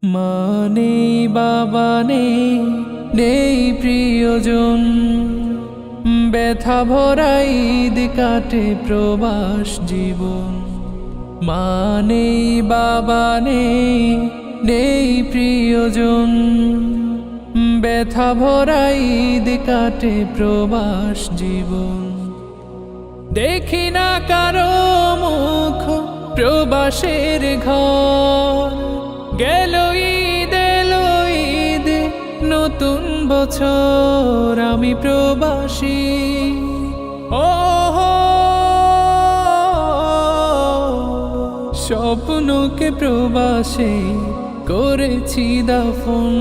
মা নেই, বাবা নেই, নেই প্রিয়জন, ব্যথা ভরা ঈদ কাটে প্রবাস জীবন। মা নেই, বাবা নেই, নেই প্রিয়জন, ব্যথা ভরা ঈদ কাটে প্রবাস জীবন। দেখি না কারো মুখ প্রবাসের ঘর, গেল ঈদ এলো ঈদ নতুন বছর, আমি প্রবাসী। ও স্বপ্নকে প্রবাসে করেছি দাফন।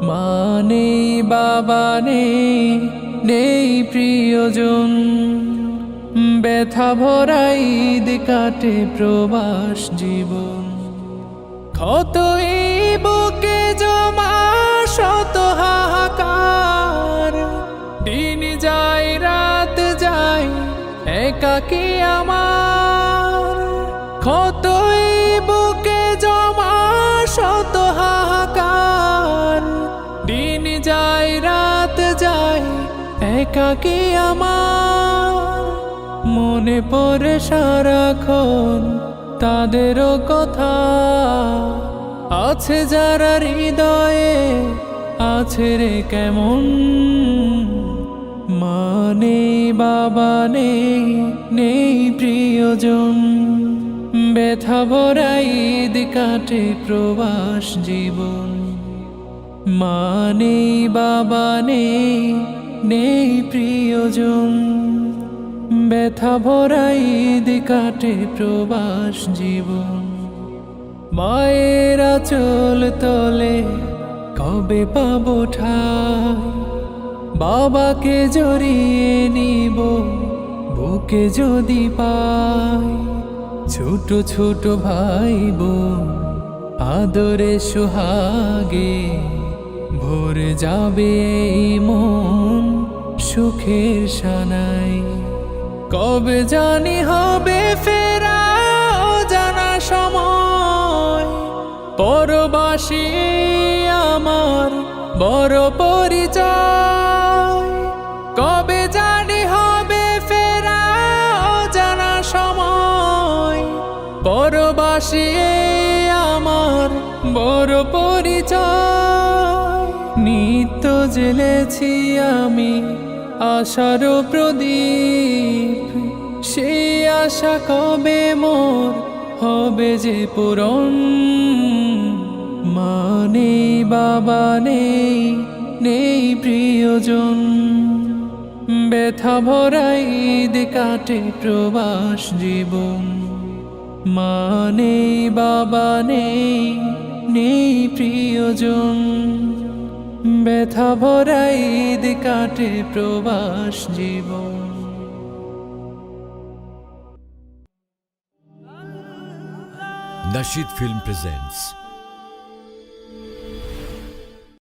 মা নেই, বাবা নেই, নেই প্রিয়জন, ব্যথা ভরা ঈদ কাটে প্রবাস জীবন। ক্ষত এই বুকে জমা শত হাহাকার, দিন যায় রাত যায় একাকী আমার। ক্ষত এই বুকে জমা শত হাহাকার, দিন যায় রাত যায় একাকী আমার। মনে পড়ে সারাক্ষণ তাদেরও কথা, আছে যারা হৃদয়ে আছে রে কেমন। মা নেই, বাবা নেই, নেই প্রিয়জন, ব্যথা ভরা ঈদ কাটে প্রবাস জীবন। মা নেই, বাবা নেই, নেই প্রিয়জন, ব্যথা ভরা ঈদ কাটে প্রবাস জীবন। মায়ের আঁচল তলে কবে পাবো ঠাই, বাবাকে জড়িয়ে নিব বুকে যদি পাই। ছোট ছোট ভাই বোন আদরে সোহাগে, ভরে যাবে এই মন সুখের সানাই। কবে জানি হবে ফেরা জানা সময়, পরবাসী আমার বড় পরিচয়। কবে জানি হবে ফেরা জানা সময়, পরবাসী আমার বড় পরিচয়। নিত্য জ্বেলেছি আমি আশার প্রদীপ, সেই আশা কবে মোর হবে যে পূরণ। মা নেই, বাবা নেই, নেই প্রিয়জন, ব্যথা ভরা ঈদ কাটে প্রবাস জীবন। মা নেই, বাবা নেই, নেই প্রিয়জন, ব্যথা ভরা ঈদ কাটে প্রবাস জীবন। Nasheed Film presents